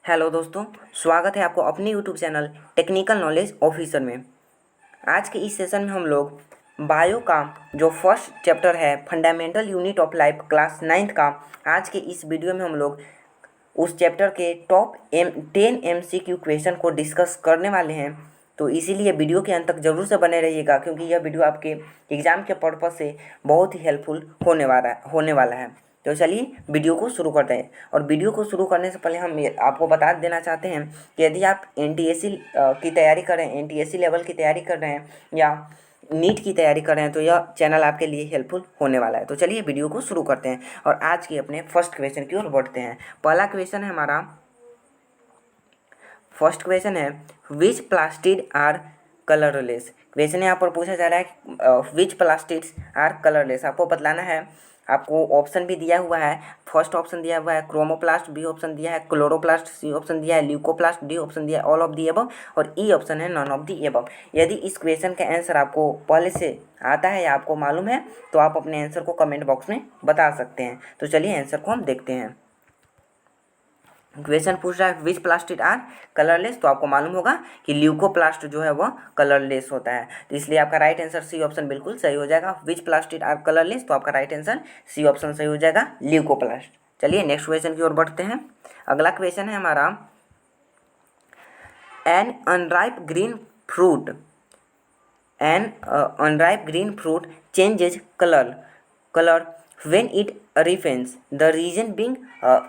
Hello दोस्तों, स्वागत है आपको अपने YouTube channel technical knowledge officer में। आज के इस सेशन में हम लोग बायो का जो फर्स्ट चैप्टर है fundamental unit of life class 9th का, आज के इस वीडियो में हम लोग उस चैप्टर के टॉप 10 MCQ क्वेश्चन को डिस्कस करने वाले हैं। तो इसीलिए वीडियो के अंत तक जरूर से बने रहिएगा, क्योंकि यह वीडियो आपके एग्ज़ाम के पर्पज़ से बहुत ही हेल्पफुल होने वाला है। तो चलिए वीडियो को शुरू करते हैं। और वीडियो को शुरू करने से पहले हम आपको बता देना चाहते हैं कि यदि आप NTSC की तैयारी कर रहे हैं, NTSC लेवल की तैयारी कर रहे हैं या नीट की तैयारी कर रहे हैं, तो यह चैनल आपके लिए हेल्पफुल होने वाला है। तो चलिए वीडियो को शुरू करते हैं और आज की अपने फर्स्ट क्वेश्चन की ओर बढ़ते हैं। पहला क्वेश्चन है हमारा, फर्स्ट क्वेश्चन है विच प्लास्टिड आर कलरलेस। क्वेश्चन यहाँ पर पूछा जा रहा है विच प्लास्टिड्स आर कलरलेस। आपको बतलाना है, आपको ऑप्शन भी दिया हुआ है। फर्स्ट ऑप्शन दिया हुआ है क्रोमोप्लास्ट, बी ऑप्शन दिया है क्लोरोप्लास्ट, सी ऑप्शन दिया है ल्यूकोप्लास्ट, डी ऑप्शन दिया है ऑल ऑफ दी एबव और ई ऑप्शन है नॉन ऑफ दी एबव। यदि इस क्वेश्चन का आंसर आपको पहले से आता है या आपको मालूम है तो आप अपने आंसर को कमेंट बॉक्स में बता सकते हैं। तो चलिए आंसर को हम देखते हैं। क्वेश्चन पूछ रहा है विच प्लास्टिड आर कलरलेस, तो आपको मालूम होगा कि ल्यूकोप्लास्ट जो है वह कलरलेस होता है। तो इसलिए आपका राइट आंसर सी ऑप्शन बिल्कुल सही हो जाएगा। विच प्लास्टिड आर कलरलेस, तो आपका राइट आंसर सी ऑप्शन सही हो जाएगा, ल्यूकोप्लास्ट। चलिए नेक्स्ट क्वेश्चन की ओर बढ़ते हैं। अगला क्वेश्चन है हमारा, an unripe green fruit unripe green fruit changes colour when it ripens the reason being.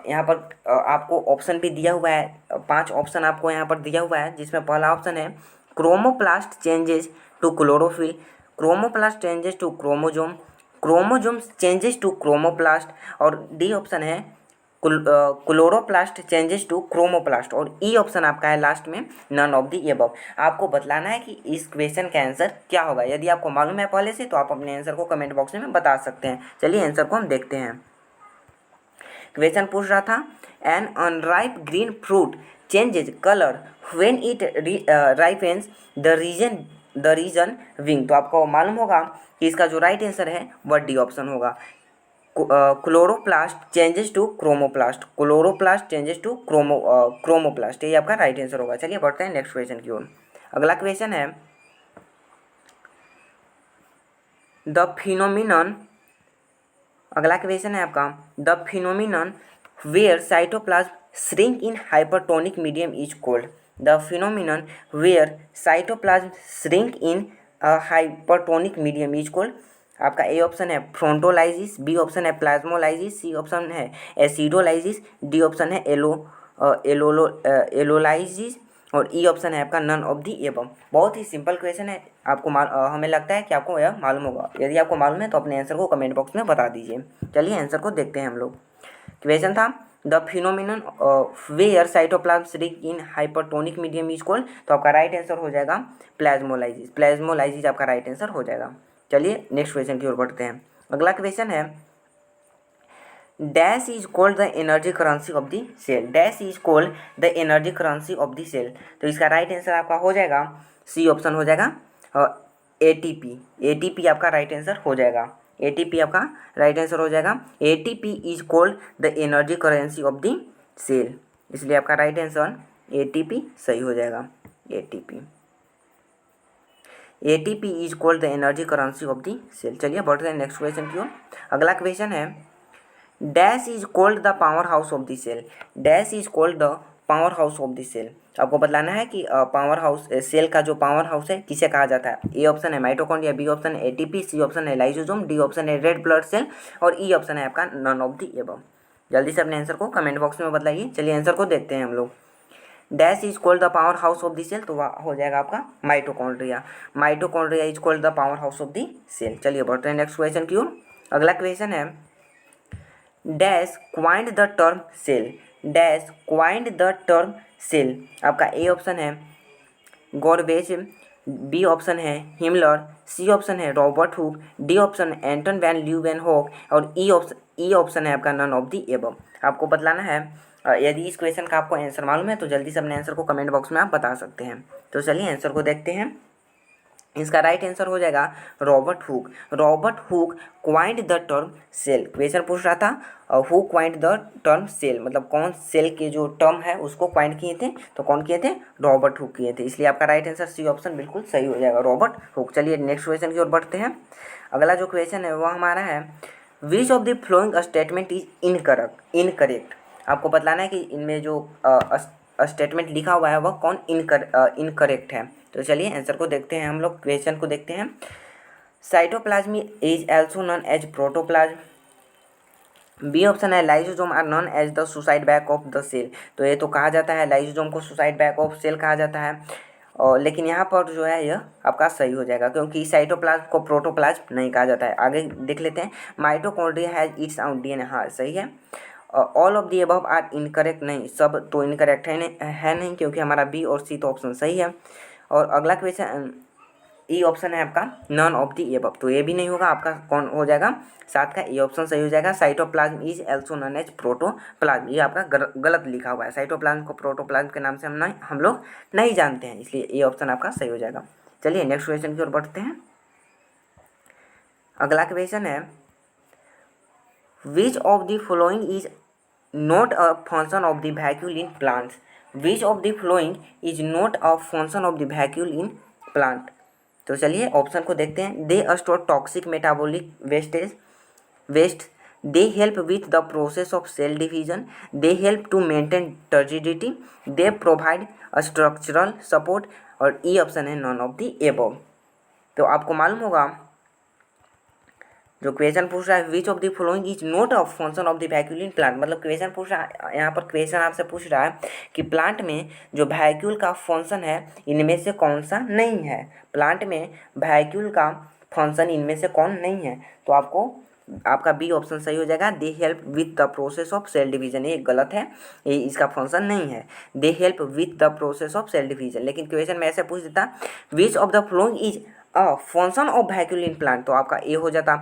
यहाँ पर आपको ऑप्शन भी दिया हुआ है, 5 ऑप्शन आपको यहाँ पर दिया हुआ है, जिसमें पहला ऑप्शन है chromoplast changes to chlorophyll, chromoplast changes to chromosome, chromosome changes to chromoplast और डी ऑप्शन है क्लोरोप्लास्ट चेंजेस टू क्रोमोप्लास्ट और ई ऑप्शन आपका है लास्ट में नन ऑफ दी एबव। आपको बतलाना है कि इस क्वेश्चन का आंसर क्या होगा। यदि आपको मालूम है पहले से तो आप अपने आंसर को कमेंट बॉक्स में बता सकते हैं। चलिए आंसर को हम देखते हैं। क्वेश्चन पूछ रहा था an unripe green fruit changes colour when it ripens the reason being. तो आपको मालूम होगा कि इसका जो राइट आंसर है वह डी ऑप्शन होगा, chloroplast changes to chromoplast, chloroplast changes to chromoplast, ये आपका राइट आंसर होगा। चलिए बढ़ते हैं नेक्स्ट क्वेश्चन की ओर। अगला क्वेश्चन है द फिनोमिनन। अगला क्वेश्चन है आपका the phenomenon where cytoplasm shrink in hypertonic medium is called. The phenomenon where cytoplasm shrink in hypertonic medium is called. आपका ए ऑप्शन है फ्रोंटोलाइसिस, बी ऑप्शन है plasmolysis, C option है acidolysis, D option है एलोलाइसिस और E option है आपका none of the above. बहुत ही simple question है। आपको हमें लगता है कि आपको यह मालूम होगा। यदि आपको मालूम है तो अपने आंसर को कमेंट बॉक्स में बता दीजिए। चलिए आंसर को देखते हैं हम लोग। क्वेश्चन था the phenomenon where cytoplasm shrink in hypertonic medium is called, तो आपका राइट आंसर हो जाएगा प्लाज्मोलाइसिस। प्लाज्मोलाइसिस आपका राइट आंसर हो जाएगा। चलिए नेक्स्ट क्वेश्चन की ओर बढ़ते हैं। अगला क्वेश्चन है dash is called the energy currency of the cell. Dash is called the energy currency of the cell, तो इसका राइट आंसर आपका हो जाएगा सी ऑप्शन हो जाएगा ATP। ATP आपका राइट आंसर हो जाएगा। ATP आपका राइट आंसर हो जाएगा। ATP is called the energy currency of the cell, इसलिए आपका राइट आंसर ATP सही हो जाएगा। ATP is called the energy currency of the cell. चलिए बढ़ते हैं नेक्स्ट क्वेश्चन की ओर। अगला क्वेश्चन है dash is called the power house of the cell. Dash is called the power house of the cell. आपको बताना है कि पावर हाउस सेल का जो पावर हाउस है किसे कहा जाता है। ए ऑप्शन है माइटोकॉन्ड्रिया, बी ऑप्शन है ATP, सी ऑप्शन है लाइसोसोम, डी ऑप्शन है रेड ब्लड सेल और ई ऑप्शन है आपका नन ऑफ द एबव। जल्दी से अपने आंसर को कमेंट बॉक्स में बताइए। चलिए आंसर को देखते हैं हम लोग। Dash is called the power house of the cell, तो वह हो जाएगा आपका mitochondria. Mitochondria is called the power house of the cell. चलिए बढ़ते हैं नेक्स्ट क्वेश्चन की ओर। अगला क्वेश्चन है dash coined the term cell. Dash coined the term cell. आपका ए ऑप्शन है गॉर्बेज, बी ऑप्शन है हिमलर, सी ऑप्शन है Robert Hooke, D option Anton van Leeuwenhoek और ई ऑप्शन है आपका नन ऑफ दी एबव। आपको बतलाना है यदि इस क्वेश्चन का आपको आंसर मालूम है तो जल्दी से अपने आंसर को कमेंट बॉक्स में आप बता सकते हैं। तो चलिए आंसर को देखते हैं। इसका राइट आंसर हो जाएगा Robert Hooke. Robert Hooke coined the term cell. Question पूछ रहा था who coined the term cell, मतलब कौन सेल के जो टर्म है उसको क्वाइंड किए थे, तो कौन किए थे, रॉबर्ट हुक किए थे। इसलिए आपका राइट आंसर सी ऑप्शन बिल्कुल सही हो जाएगा, रॉबर्ट हुक। चलिए नेक्स्ट क्वेश्चन की ओर बढ़ते हैं। अगला जो क्वेश्चन है वो हमारा है which of the following statement is incorrect. आपको बतलाना है कि इनमें जो स्टेटमेंट लिखा हुआ है वह कौन इनकरेक्ट है। तो चलिए आंसर को देखते हैं, हम लोग क्वेश्चन को देखते हैं। Cytoplasm is also known as protoplasm. B option है lysosome are known as the suicide bags of the cell. तो ये तो कहा जाता है लाइसोसोम को सुसाइड बैक ऑफ सेल कहा जाता है, और लेकिन यहाँ पर जो है यह आपका सही हो जाएगा क्योंकि साइटोप्लाज्म को प्रोटोप्लाज्म नहीं कहा जाता है। आगे देख लेते हैं। Mitochondria has its own DNA, हाँ सही है। All of the above are incorrect, नहीं सब तो इनकरेक्ट है नहीं क्योंकि हमारा बी और सी तो ऑप्शन सही है। और अगला क्वेश्चन ई ऑप्शन है आपका नन ऑफ दी एबव, तो ये भी नहीं होगा, आपका कौन हो जाएगा, साथ का ई ऑप्शन सही हो जाएगा। Cytoplasm is also known as protoplasm, ये आपका गलत लिखा हुआ है। साइटोप्लाज्म को प्रोटोप्लाज्म के नाम से हम लोग नहीं जानते हैं, इसलिए ये ऑप्शन आपका सही हो जाएगा। चलिए नेक्स्ट क्वेश्चन की ओर बढ़ते हैं। अगला क्वेश्चन है which of the following is not a function of the vacuole in plants. Which of the following is not a function of the vacuole in plant. तो चलिए ऑप्शन को देखते हैं। They store toxic metabolic waste, they help with the process of cell division, they help to maintain turgidity, they provide structural support, और E option है none of the above. तो आपको मालूम होगा जो क्वेश्चन पूछ रहा है which of the following is not a function of the vacuole in plant, मतलब क्वेश्चन पूछ रहा है, यहाँ पर क्वेश्चन आपसे पूछ रहा है कि प्लांट में जो वैक्यूल का फंक्शन है इनमें से कौन सा नहीं है। प्लांट में वैक्यूल का फंक्शन इनमें से कौन नहीं है, तो आपका बी ऑप्शन सही हो जाएगा। They help with the process of cell division, ये गलत है, ये इसका फंक्शन नहीं है। They help with the process of cell division, लेकिन क्वेश्चन में ऐसे पूछ देता which of the following is function of vacuole in plant, तो आपका ए हो जाता।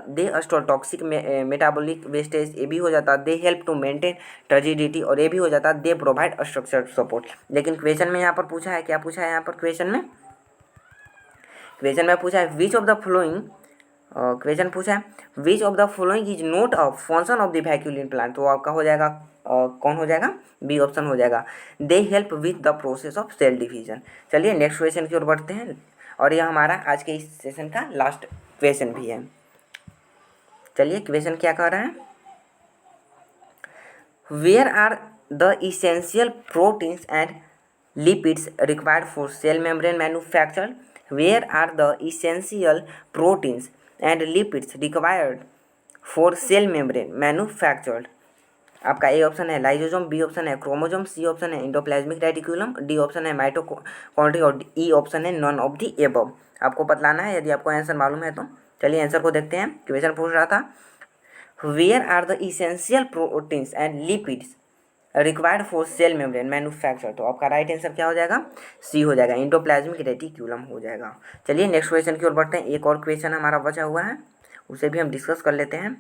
They store toxic metabolic wastage, ये भी हो जाता। They help to maintain turgidity, और ये भी हो जाता। They provide structure support. लेकिन क्वेश्चन में यहाँ पर पूछा है, क्या पूछा है यहाँ पर क्वेश्चन में पूछा है which of the flowing, question पूछा है which of the following is not a function of the vacuole in plant, तो आपका हो जाएगा कौन हो जाएगा, बी ऑप्शन हो जाएगा। They help with the process of cell division. चलिए नेक्स्ट क्वेश्चन की ओर बढ़ते हैं, और यह हमारा आज के इस सेशन का लास्ट क्वेश्चन भी है। चलिए क्वेश्चन क्या कह रहा है, where are the essential proteins and lipids required for cell membrane manufacture. Where are the essential proteins and lipids required for cell membrane manufactured. आपका ए ऑप्शन है लाइसोसोम, बी ऑप्शन है क्रोमोसोम, सी ऑप्शन है endoplasmic reticulum, D option है mitochondria, और E option है none of the above. आपको बतलाना है यदि आपको आंसर मालूम है तो। चलिए आंसर को देखते हैं। क्वेश्चन पूछ रहा था where are the essential proteins and lipids required for cell membrane manufacture, तो आपका राइट आंसर क्या हो जाएगा, सी हो जाएगा, एंडोप्लाज्मिक रेटिकुलम हो जाएगा। चलिए नेक्स्ट क्वेश्चन की ओर बढ़ते हैं। एक और क्वेश्चन हमारा बचा हुआ है, उसे भी हम डिस्कस कर लेते हैं।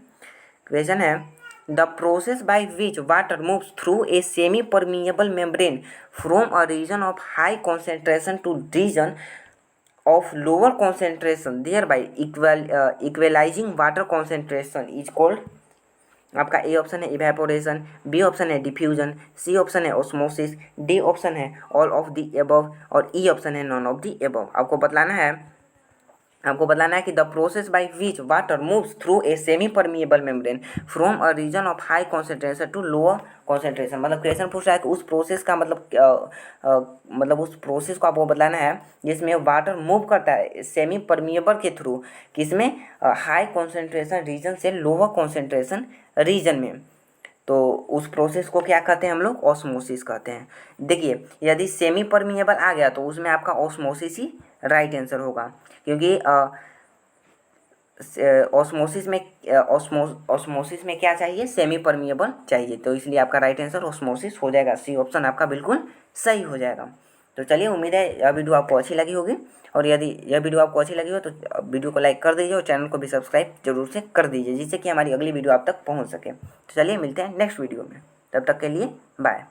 क्वेश्चन है the process by which water moves through a semi permeable membrane from a region of high concentration to region of lower concentration thereby equalizing water concentration is called। आपका ए ऑप्शन है evaporation, B option है diffusion, C option है osmosis, D option है all of the above, और E option है none of the above. आपको बतलाना है कि the process by which water moves through a semi permeable membrane from a region of high concentration to lower concentration, मतलब question पूछ रहा है कि उस प्रोसेस का मतलब उस प्रोसेस को आपको बतलाना है जिसमें वाटर मूव करता है सेमी परमिएबल के थ्रू, किसमें, हाई कॉन्सेंट्रेशन रीजन से लोअर कॉन्सेंट्रेशन रीजन में। तो उस प्रोसेस को क्या कहते हैं हम लोग, ऑस्मोसिस कहते हैं। देखिए यदि सेमी परमिएबल आ गया तो उसमें आपका ऑस्मोसिस ही राइट आंसर होगा, क्योंकि ऑस्मोसिस में क्या चाहिए, सेमी परमिएबल चाहिए, तो इसलिए आपका राइट आंसर ऑस्मोसिस हो जाएगा। सी ऑप्शन आपका बिल्कुल सही हो जाएगा। तो चलिए उम्मीद है यह वीडियो आपको अच्छी लगी होगी, और यदि यह वीडियो आपको अच्छी लगी हो तो वीडियो को लाइक कर दीजिए और चैनल को भी सब्सक्राइब जरूर से कर दीजिए, जिससे कि हमारी अगली वीडियो आप तक पहुँच सके। तो चलिए मिलते हैं नेक्स्ट वीडियो में, तब तक के लिए बाय।